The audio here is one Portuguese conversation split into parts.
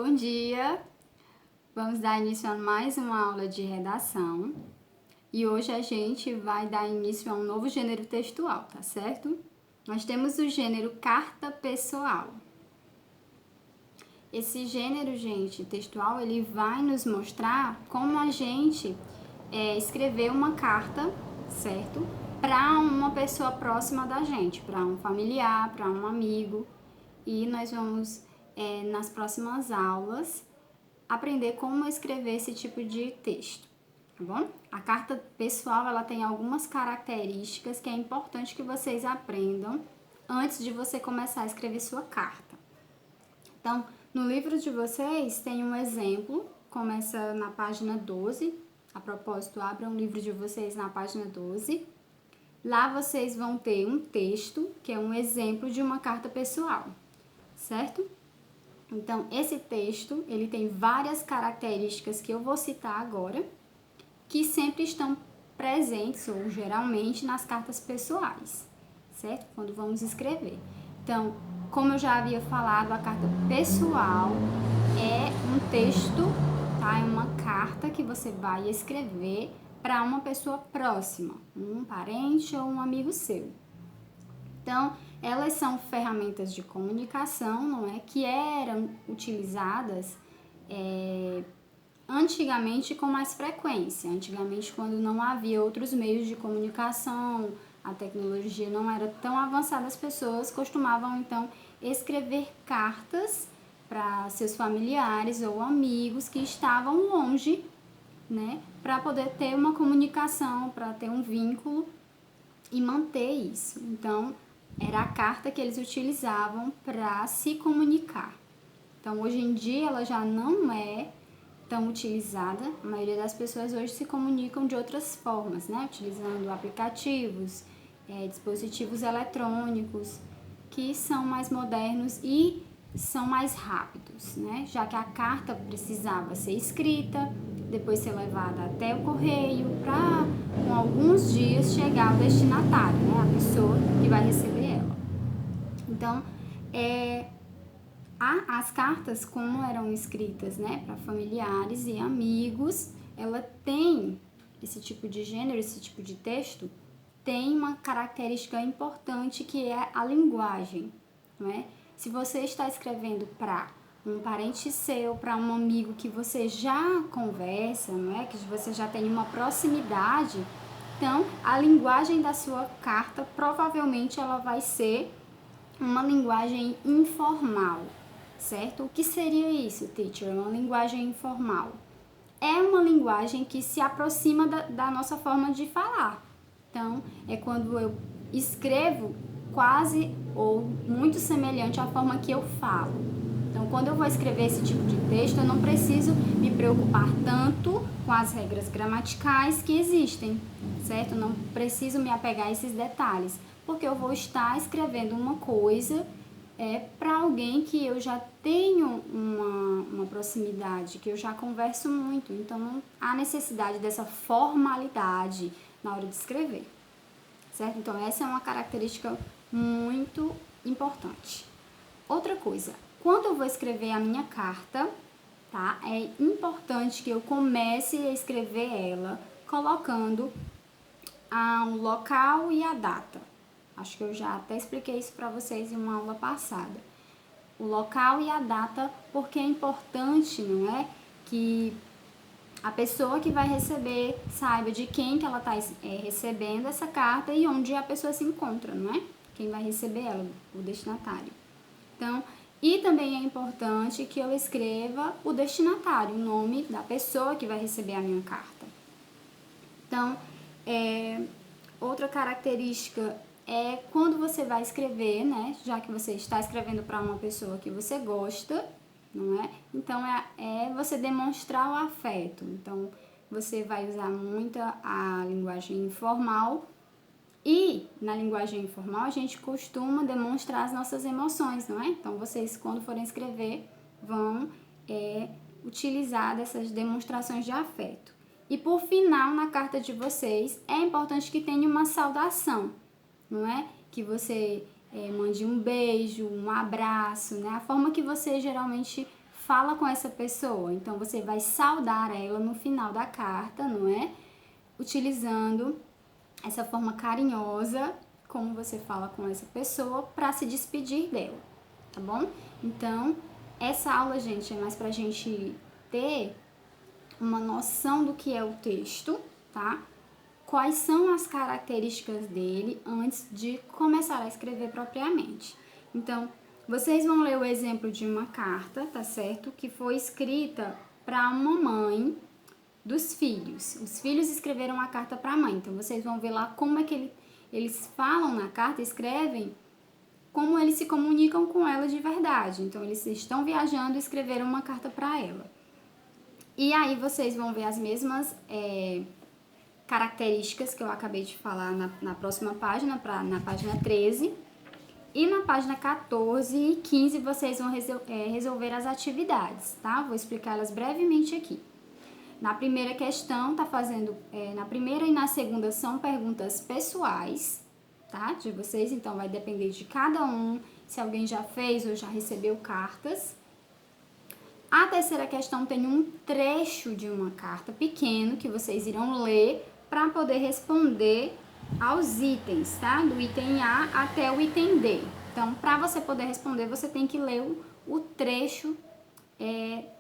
Bom dia! Vamos dar início a mais uma aula de redação e hoje a gente vai dar início a um novo gênero textual, tá certo? Nós temos o gênero carta pessoal. Esse gênero, gente, textual, ele vai nos mostrar como a gente escrever uma carta, certo? Para uma pessoa próxima da gente, para um familiar, para um amigo. E nós vamos, nas próximas aulas, aprender como escrever esse tipo de texto, tá bom? A carta pessoal, ela tem algumas características que é importante que vocês aprendam antes de você começar a escrever sua carta. Então, no livro de vocês tem um exemplo, começa na página 12. A propósito, abram o livro de vocês na página 12. Lá vocês vão ter um texto, que é um exemplo de uma carta pessoal, certo? Então, esse texto, ele tem várias características que eu vou citar agora, que sempre estão presentes, ou geralmente, nas cartas pessoais, certo? Quando vamos escrever. Então, como eu já havia falado, a carta pessoal é um texto, tá? É uma carta que você vai escrever para uma pessoa próxima, um parente ou um amigo seu. Então, elas são ferramentas de comunicação, não é? Que eram utilizadas antigamente com mais frequência. Antigamente, quando não havia outros meios de comunicação, a tecnologia não era tão avançada, as pessoas costumavam, então, escrever cartas para seus familiares ou amigos que estavam longe, né? Para poder ter uma comunicação, para ter um vínculo e manter isso. Então, era a carta que eles utilizavam para se comunicar. Então, hoje em dia, ela já não é tão utilizada. A maioria das pessoas hoje se comunicam de outras formas, né? Utilizando aplicativos, dispositivos eletrônicos, que são mais modernos e são mais rápidos, né? Já que a carta precisava ser escrita, depois ser levada até o correio, para com alguns dias chegar ao destinatário, né? A pessoa que vai receber ela. Então, as cartas, como eram escritas, né, para familiares e amigos, ela tem esse tipo de gênero, esse tipo de texto, tem uma característica importante que é a linguagem, não é? Se você está escrevendo para um parente seu, para um amigo que você já conversa, não é? Que você já tem uma proximidade, então a linguagem da sua carta provavelmente ela vai ser uma linguagem informal, certo? O que seria isso, teacher? Uma linguagem informal? É uma linguagem que se aproxima da nossa forma de falar. Então, é quando eu escrevo quase ou muito semelhante à forma que eu falo. Então, quando eu vou escrever esse tipo de texto, eu não preciso me preocupar tanto com as regras gramaticais que existem, certo? Eu não preciso me apegar a esses detalhes, porque eu vou estar escrevendo uma coisa para alguém que eu já tenho uma proximidade, que eu já converso muito. Então, não há necessidade dessa formalidade na hora de escrever, certo? Então, essa é uma característica muito importante. Outra coisa, quando eu vou escrever a minha carta, tá? É importante que eu comece a escrever ela colocando o local e a data. Acho que eu já até expliquei isso para vocês em uma aula passada. O local e a data, porque é importante, não é? Que a pessoa que vai receber saiba de quem que ela está recebendo essa carta e onde a pessoa se encontra, não é? Quem vai receber ela, o destinatário. Então, e também é importante que eu escreva o destinatário, o nome da pessoa que vai receber a minha carta. Então, outra característica é quando você vai escrever, né? Já que você está escrevendo para uma pessoa que você gosta, não é? Então, é você demonstrar o afeto. Então, você vai usar muito a linguagem informal. E na linguagem informal a gente costuma demonstrar as nossas emoções, não é? Então vocês, quando forem escrever, vão utilizar dessas demonstrações de afeto. E por final, na carta de vocês, é importante que tenha uma saudação, não é? Que você mande um beijo, um abraço, né? A forma que você geralmente fala com essa pessoa. Então, você vai saudar ela no final da carta, não é? Utilizando essa forma carinhosa, como você fala com essa pessoa, para se despedir dela, tá bom? Então, essa aula, gente, é mais pra gente ter uma noção do que é o texto, tá? Quais são as características dele antes de começar a escrever propriamente. Então, vocês vão ler o exemplo de uma carta, tá certo? Que foi escrita para uma mãe dos filhos. Os filhos escreveram uma carta para a mãe. Então, vocês vão ver lá como é que eles falam na carta, escrevem, como eles se comunicam com ela de verdade. Então, eles estão viajando e escreveram uma carta para ela. E aí, vocês vão ver as mesmas características que eu acabei de falar na próxima página, na página 13. E na página 14 e 15 vocês vão resolver as atividades, tá? Vou explicá-las brevemente aqui. Na primeira questão, na primeira e na segunda são perguntas pessoais, tá? De vocês, então vai depender de cada um, se alguém já fez ou já recebeu cartas. A terceira questão tem um trecho de uma carta pequeno que vocês irão ler para poder responder aos itens, tá? Do item A até o item D. Então, para você poder responder, você tem que ler o trecho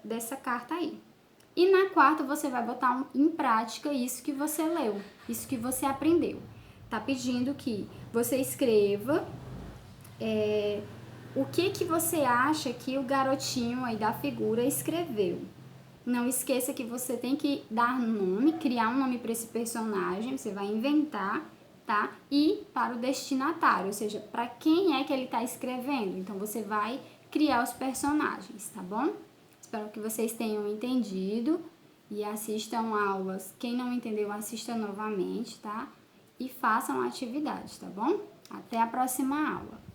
dessa carta aí. E na quarta, você vai botar em prática isso que você leu, isso que você aprendeu. Tá pedindo que você escreva o que você acha que o garotinho aí da figura escreveu. Não esqueça que você tem que dar nome, criar um nome para esse personagem, você vai inventar, tá? E para o destinatário, ou seja, para quem é que ele está escrevendo. Então, você vai criar os personagens, tá bom? Espero que vocês tenham entendido e assistam aulas. Quem não entendeu, assista novamente, tá? E façam a atividade, tá bom? Até a próxima aula.